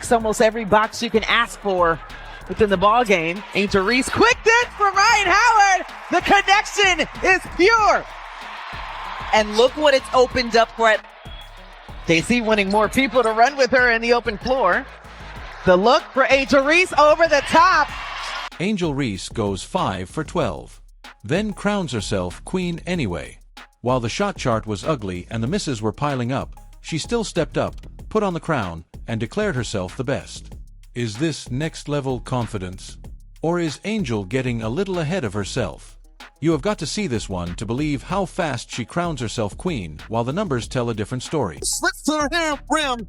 checks almost every box you can ask for within the ball game. Angel Reese, quick dish for Ryan Howard. The connection is pure. And look what it's opened up for it. Casey wanting more people to run with her in the open floor. The look for Angel Reese over the top. Angel Reese goes 5 for 12. Then crowns herself queen anyway. While the shot chart was ugly and the misses were piling up, she still stepped up, put on the crown, and declared herself the best. Is this next-level confidence? Or is Angel getting a little ahead of herself? You have got to see this one to believe how fast she crowns herself queen, while the numbers tell a different story. Slips to her rim.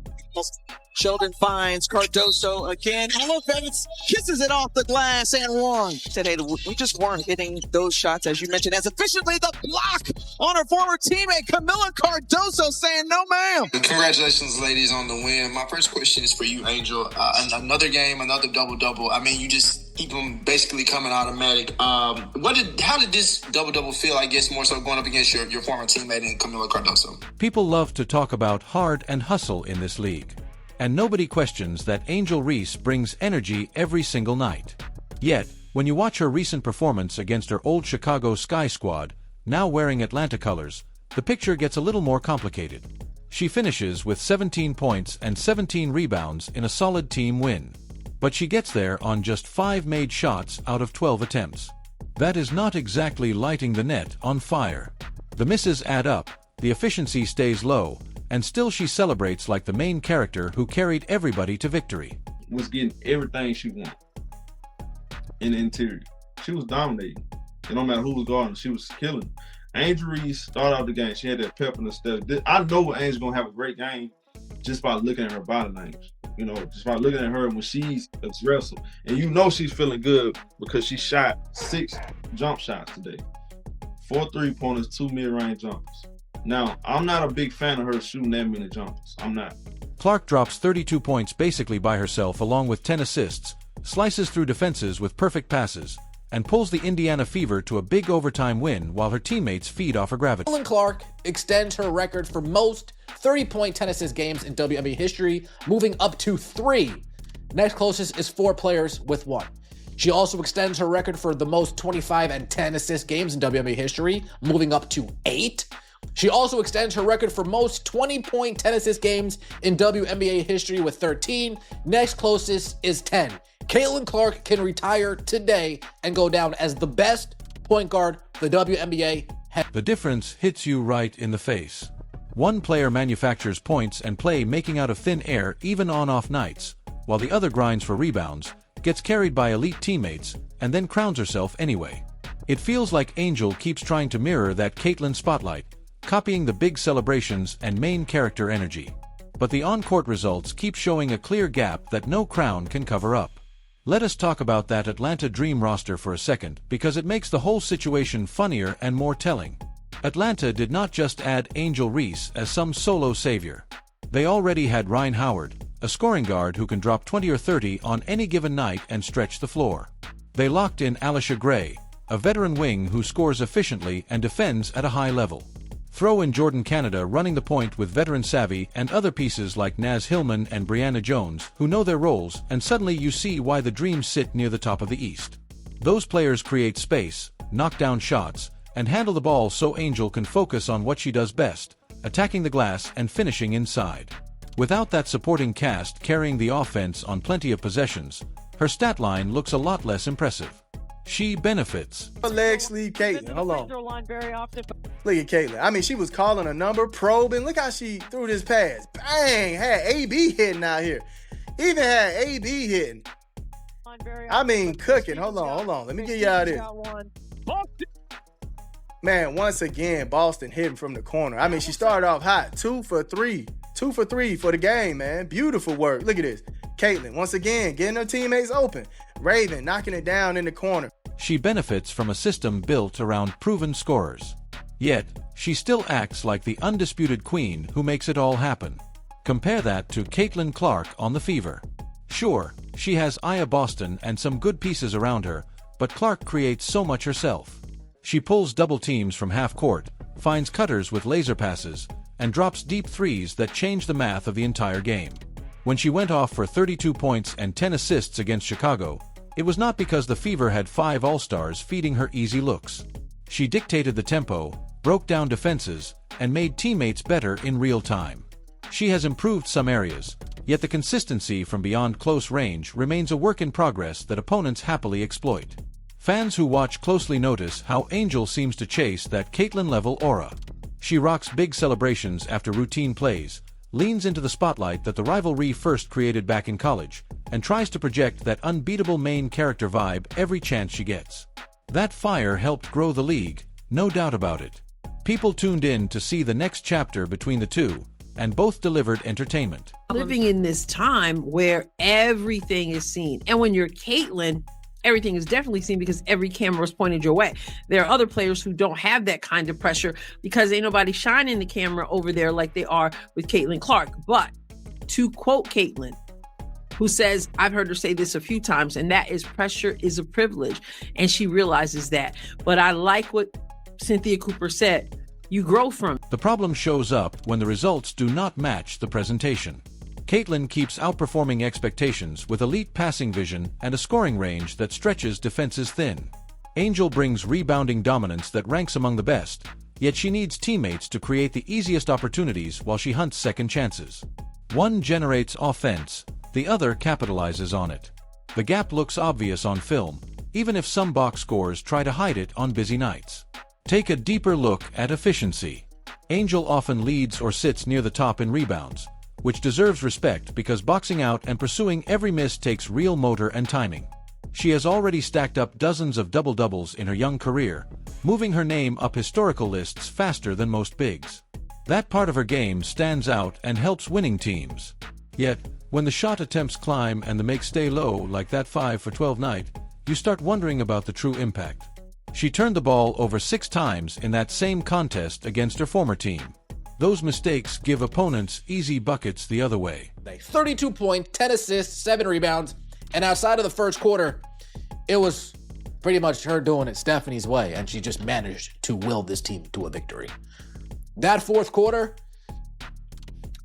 Sheldon finds Cardoso again. Elevates, kisses it off the glass and one. Said, hey, we just weren't hitting those shots, as you mentioned, as efficiently. The block on her former teammate, Camila Cardoso, saying, no, ma'am. Congratulations, ladies, on the win. My first question is for you, Angel. Another game, another double-double. I mean, you just keep them basically coming automatic. How did this double-double feel, I guess, more so going up against your former teammate in Camila Cardoso? People love to talk about hard and hustle in this league. And nobody questions that Angel Reese brings energy every single night. Yet, when you watch her recent performance against her old Chicago Sky squad, now wearing Atlanta colors, the picture gets a little more complicated. She finishes with 17 points and 17 rebounds in a solid team win. But she gets there on just 5 made shots out of 12 attempts. That is not exactly lighting the net on fire. The misses add up, the efficiency stays low, and still she celebrates like the main character who carried everybody to victory. Was getting everything she wanted in the interior. She was dominating. It don't matter who was guarding, she was killing. Angel Reese started out the game. She had that pep in the step. I know Angel's gonna have a great game just by looking at her body language. You know, just by looking at her when she's wrestled. And you know she's feeling good because she shot 6 jump shots today. 4 3-pointers, 2 mid-range jumpers. Now, I'm not a big fan of her shooting that many jumpers. I'm not. Clark drops 32 points basically by herself along with 10 assists, slices through defenses with perfect passes, and pulls the Indiana Fever to a big overtime win while her teammates feed off her gravity. Caitlin Clark extends her record for most 30-point 10 assist games in WNBA history, moving up to 3. Next closest is 4 players with 1. She also extends her record for the most 25 and 10 assist games in WNBA history, moving up to 8. She also extends her record for most 20-point 10 assist games in WNBA history with 13. Next closest is 10. Caitlin Clark can retire today and go down as the best point guard the WNBA has. The difference hits you right in the face. One player manufactures points and play making out of thin air even on off nights, while the other grinds for rebounds, gets carried by elite teammates, and then crowns herself anyway. It feels like Angel keeps trying to mirror that Caitlin spotlight, copying the big celebrations and main character energy. But the on-court results keep showing a clear gap that no crown can cover up. Let us talk about that Atlanta Dream roster for a second, because it makes the whole situation funnier and more telling. Atlanta did not just add Angel Reese as some solo savior. They already had Ryan Howard, a scoring guard who can drop 20 or 30 on any given night and stretch the floor. They locked in Alisha Gray, a veteran wing who scores efficiently and defends at a high level. Throw in Jordan Canada running the point with veteran savvy and other pieces like Naz Hillman and Brianna Jones who know their roles, and suddenly you see why the Dreams sit near the top of the East. Those players create space, knock down shots, and handle the ball so Angel can focus on what she does best, attacking the glass and finishing inside. Without that supporting cast carrying the offense on plenty of possessions, her stat line looks a lot less impressive. She benefits. Leg sleeve Caitlin. Hold on. Look at Caitlin. I mean, she was calling a number, probing. Look how she threw this pass. Bang! Had AB hitting out here. Even had AB hitting. I mean, cooking. Hold on. Let me get you out of here. Man, once again, Boston hitting from the corner. I mean, she started off hot. 2 for 3. 2 for 3 for the game, man. Beautiful work. Look at this. Caitlin, once again, getting her teammates open. Raven knocking it down in the corner. She benefits from a system built around proven scorers. Yet, she still acts like the undisputed queen who makes it all happen. Compare that to Caitlin Clark on the Fever. Sure, she has Aya Boston and some good pieces around her, but Clark creates so much herself. She pulls double teams from half court, finds cutters with laser passes, and drops deep threes that change the math of the entire game. When she went off for 32 points and 10 assists against Chicago, it was not because the Fever had 5 All-Stars feeding her easy looks. She dictated the tempo, broke down defenses, and made teammates better in real time. She has improved some areas, yet the consistency from beyond close range remains a work in progress that opponents happily exploit. Fans who watch closely notice how Angel seems to chase that Caitlyn-level aura. She rocks big celebrations after routine plays, leans into the spotlight that the rivalry first created back in college, and tries to project that unbeatable main character vibe every chance she gets. That fire helped grow the league, no doubt about it. People tuned in to see the next chapter between the two, and both delivered entertainment. Living in this time where everything is seen, and when you're Caitlyn, everything is definitely seen because every camera is pointed your way. There are other players who don't have that kind of pressure because ain't nobody shining the camera over there like they are with Caitlin Clark. But to quote Caitlin, who says, I've heard her say this a few times, and that is pressure is a privilege. And she realizes that. But I like what Cynthia Cooper said. You grow from it. The problem shows up when the results do not match the presentation. Caitlyn keeps outperforming expectations with elite passing vision and a scoring range that stretches defenses thin. Angel brings rebounding dominance that ranks among the best, yet she needs teammates to create the easiest opportunities while she hunts second chances. One generates offense, the other capitalizes on it. The gap looks obvious on film, even if some box scores try to hide it on busy nights. Take a deeper look at efficiency. Angel often leads or sits near the top in rebounds, which deserves respect because boxing out and pursuing every miss takes real motor and timing. She has already stacked up dozens of double-doubles in her young career, moving her name up historical lists faster than most bigs. That part of her game stands out and helps winning teams. Yet, when the shot attempts climb and the makes stay low like that 5 for 12 night, you start wondering about the true impact. She turned the ball over 6 times in that same contest against her former team. Those mistakes give opponents easy buckets the other way. 32 points, 10 assists, 7 rebounds, and outside of the first quarter, it was pretty much her doing it Stephanie's way, and she just managed to will this team to a victory. That fourth quarter,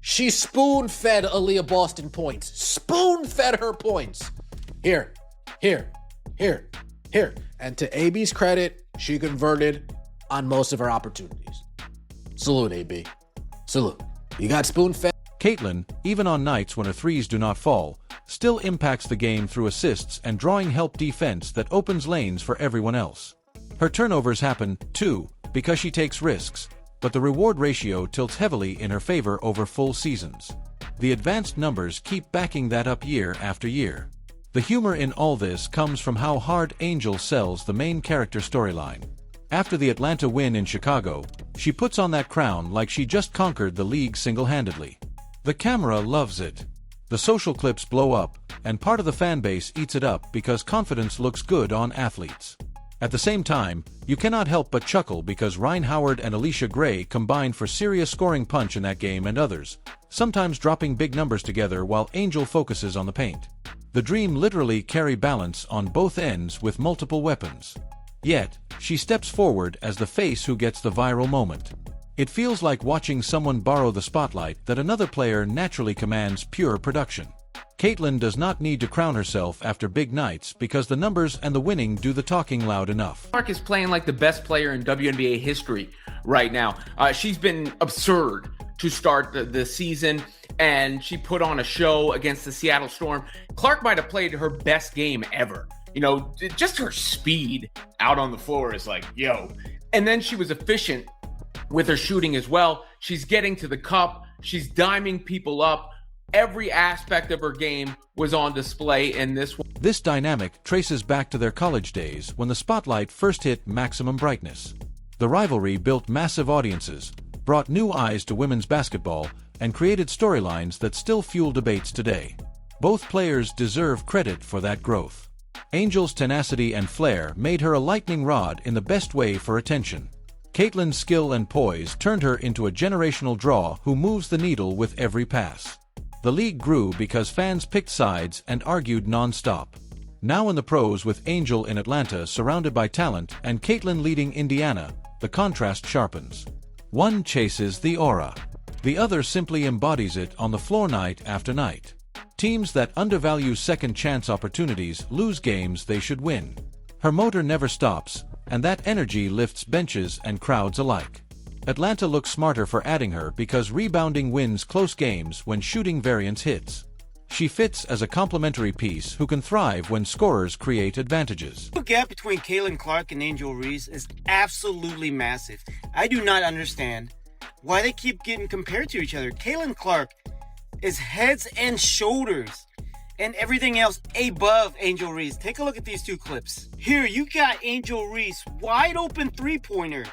she spoon-fed Aaliyah Boston points. Spoon-fed her points. Here. And to AB's credit, she converted on most of her opportunities. Salute, AB. Salute. You got spoon-fed. Caitlyn, even on nights when her threes do not fall, still impacts the game through assists and drawing help defense that opens lanes for everyone else. Her turnovers happen, too, because she takes risks, but the reward ratio tilts heavily in her favor over full seasons. The advanced numbers keep backing that up year after year. The humor in all this comes from how hard Angel sells the main character storyline. After the Atlanta win in Chicago, she puts on that crown like she just conquered the league single-handedly. The camera loves it. The social clips blow up, and part of the fan base eats it up because confidence looks good on athletes. At the same time, you cannot help but chuckle because Rhyne Howard and Alicia Gray combined for serious scoring punch in that game and others, sometimes dropping big numbers together while Angel focuses on the paint. The Dream literally carry balance on both ends with multiple weapons. Yet, she steps forward as the face who gets the viral moment. It feels like watching someone borrow the spotlight that another player naturally commands pure production. Caitlyn does not need to crown herself after big nights because the numbers and the winning do the talking loud enough. Clark is playing like the best player in WNBA history right now. She's been absurd to start the season, and she put on a show against the Seattle Storm. Clark might have played her best game ever. You know, just her speed out on the floor is like, yo. And then she was efficient with her shooting as well. She's getting to the cup. She's diming people up. Every aspect of her game was on display in this one. This dynamic traces back to their college days when the spotlight first hit maximum brightness. The rivalry built massive audiences, brought new eyes to women's basketball, and created storylines that still fuel debates today. Both players deserve credit for that growth. Angel's tenacity and flair made her a lightning rod in the best way for attention. Caitlyn's skill and poise turned her into a generational draw who moves the needle with every pass. The league grew because fans picked sides and argued non-stop. Now in the pros with Angel in Atlanta surrounded by talent and Caitlyn leading Indiana, the contrast sharpens. One chases the aura. The other simply embodies it on the floor night after night. Teams that undervalue second chance opportunities lose games they should win. Her motor never stops, and that energy lifts benches and crowds alike. Atlanta looks smarter for adding her because rebounding wins close games when shooting variance hits. She fits as a complementary piece who can thrive when scorers create advantages. The gap between Caitlin Clark and Angel Reese is absolutely massive. I do not understand why they keep getting compared to each other. Caitlin Clark is heads and shoulders and everything else above Angel Reese. Take a look at these two clips. Here, you got Angel Reese, wide open three-pointer.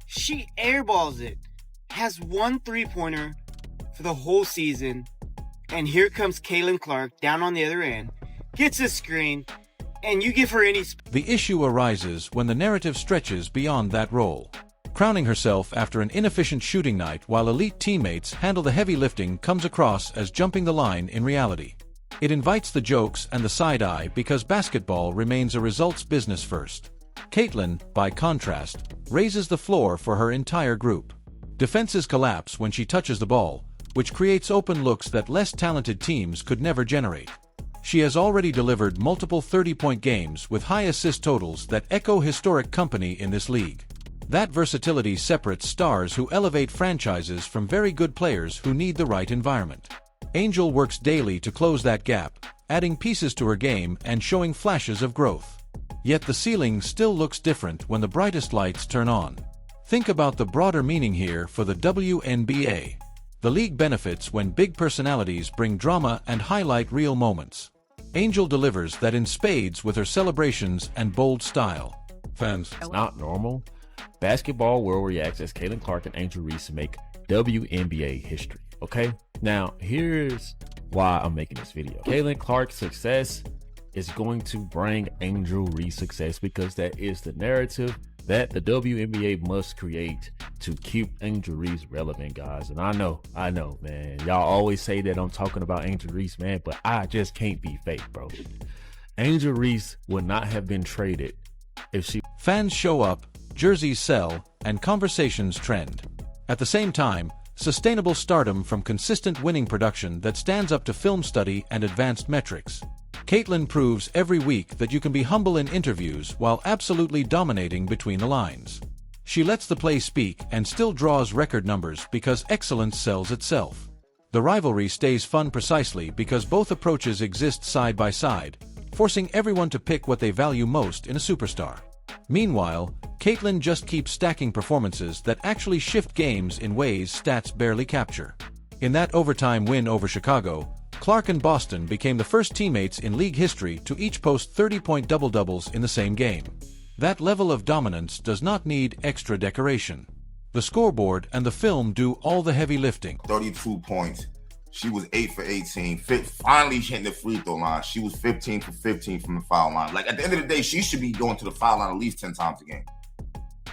She airballs it. Has one three-pointer for the whole season. And here comes Caitlin Clark down on the other end, gets a screen, and you give her any... The issue arises when the narrative stretches beyond that role. Crowning herself after an inefficient shooting night while elite teammates handle the heavy lifting comes across as jumping the line in reality. It invites the jokes and the side-eye because basketball remains a results business first. Caitlin, by contrast, raises the floor for her entire group. Defenses collapse when she touches the ball, which creates open looks that less talented teams could never generate. She has already delivered multiple 30-point games with high assist totals that echo historic company in this league. That versatility separates stars who elevate franchises from very good players who need the right environment. Angel works daily to close that gap, adding pieces to her game and showing flashes of growth. Yet the ceiling still looks different when the brightest lights turn on. Think about the broader meaning here for the WNBA. The league benefits when big personalities bring drama and highlight real moments. Angel delivers that in spades with her celebrations and bold style. Fans, it's not normal. Basketball World reacts as Caitlin Clark and Angel Reese make WNBA history. Okay? Now, here's why I'm making this video. Caitlin Clark's success is going to bring Angel Reese success because that is the narrative that the WNBA must create to keep Angel Reese relevant, guys. And I know, man. Y'all always say that I'm talking about Angel Reese, man, but I just can't be fake, bro. Angel Reese would not have been traded if she... Fans show up, jerseys sell, and conversations trend. At the same time, sustainable stardom from consistent winning production that stands up to film study and advanced metrics. Caitlin proves every week that you can be humble in interviews while absolutely dominating between the lines. She lets the play speak and still draws record numbers because excellence sells itself. The rivalry stays fun precisely because both approaches exist side by side, forcing everyone to pick what they value most in a superstar. Meanwhile, Caitlin just keeps stacking performances that actually shift games in ways stats barely capture. In that overtime win over Chicago, Clark and Boston became the first teammates in league history to each post 30-point double-doubles in the same game. That level of dominance does not need extra decoration. The scoreboard and the film do all the heavy lifting. 32 points. She was 8 for 18. Finally hitting the free throw line. She was 15 for 15 from the foul line. Like, at the end of the day, she should be going to the foul line at least 10 times a game.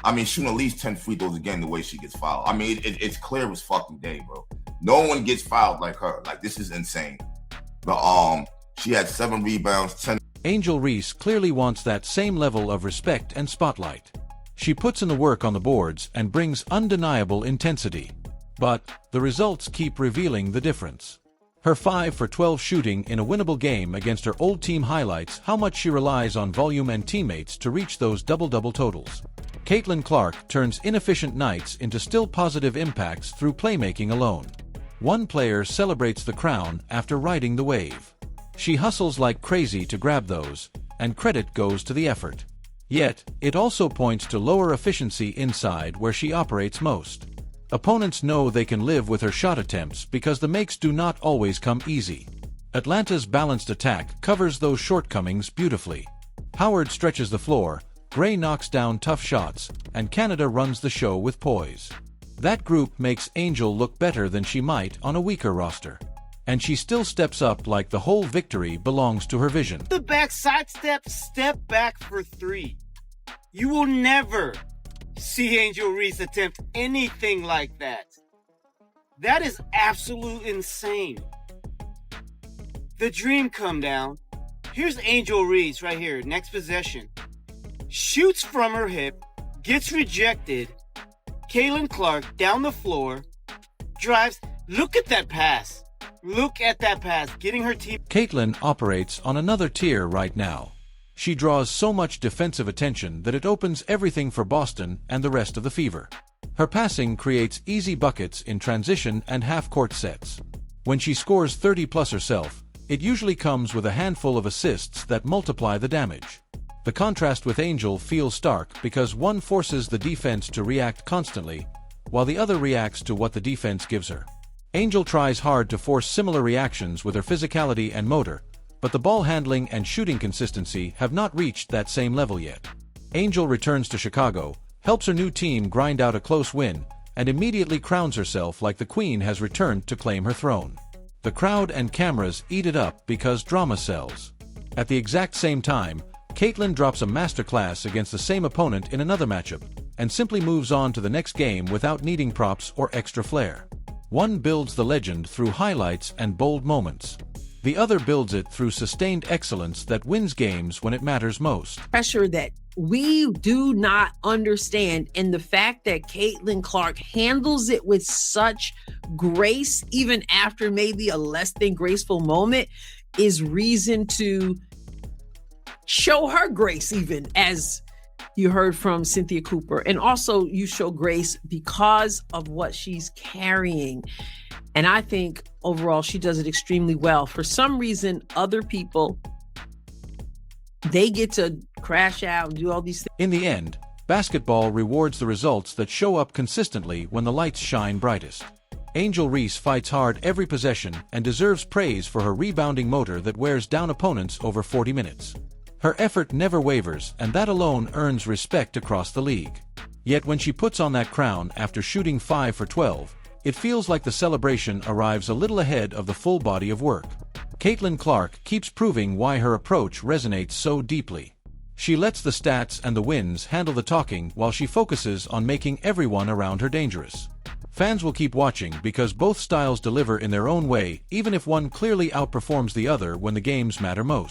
I mean, shooting at least 10 free throws a game the way she gets fouled. I mean, it's clear as fucking day, bro. No one gets fouled like her. Like, this is insane. She had 7 rebounds, 10. Angel Reese clearly wants that same level of respect and spotlight. She puts in the work on the boards and brings undeniable intensity. But the results keep revealing the difference. Her 5 for 12 shooting in a winnable game against her old team highlights how much she relies on volume and teammates to reach those double-double totals. Caitlin Clark turns inefficient nights into still positive impacts through playmaking alone. One player celebrates the crown after riding the wave. She hustles like crazy to grab those, and credit goes to the effort. Yet, it also points to lower efficiency inside where she operates most. Opponents know they can live with her shot attempts because the makes do not always come easy. Atlanta's balanced attack covers those shortcomings beautifully. Howard stretches the floor, Gray knocks down tough shots, and Canada runs the show with poise. That group makes Angel look better than she might on a weaker roster. And she still steps up like the whole victory belongs to her vision. The back sidestep, step back for 3. You will never see Angel Reese attempt anything like that. That is absolute insane. The dream come down. Here's Angel Reese right here, next possession. Shoots from her hip, gets rejected. Caitlin Clark down the floor, drives. Look at that pass. Look at that pass, getting her team. Caitlin operates on another tier right now. She draws so much defensive attention that it opens everything for Boston and the rest of the Fever. Her passing creates easy buckets in transition and half-court sets. When she scores 30+ herself, it usually comes with a handful of assists that multiply the damage. The contrast with Angel feels stark because one forces the defense to react constantly, while the other reacts to what the defense gives her. Angel tries hard to force similar reactions with her physicality and motor, but the ball handling and shooting consistency have not reached that same level yet. Angel returns to Chicago, helps her new team grind out a close win, and immediately crowns herself like the queen has returned to claim her throne. The crowd and cameras eat it up because drama sells. At the exact same time, Caitlin drops a masterclass against the same opponent in another matchup, and simply moves on to the next game without needing props or extra flair. One builds the legend through highlights and bold moments. The other builds it through sustained excellence that wins games when it matters most. Pressure that we do not understand, and the fact that Caitlin Clark handles it with such grace, even after maybe a less than graceful moment, is reason to show her grace, even as you heard from Cynthia Cooper. And also you show grace because of what she's carrying. And I think overall she does it extremely well. For some reason, other people, they get to crash out and do all these things. In the end, basketball rewards the results that show up consistently when the lights shine brightest. Angel Reese fights hard every possession and deserves praise for her rebounding motor that wears down opponents over 40 minutes. Her effort never wavers, and that alone earns respect across the league. Yet when she puts on that crown after shooting 5 for 12, it feels like the celebration arrives a little ahead of the full body of work. Caitlin Clark keeps proving why her approach resonates so deeply. She lets the stats and the wins handle the talking while she focuses on making everyone around her dangerous. Fans will keep watching because both styles deliver in their own way, even if one clearly outperforms the other when the games matter most.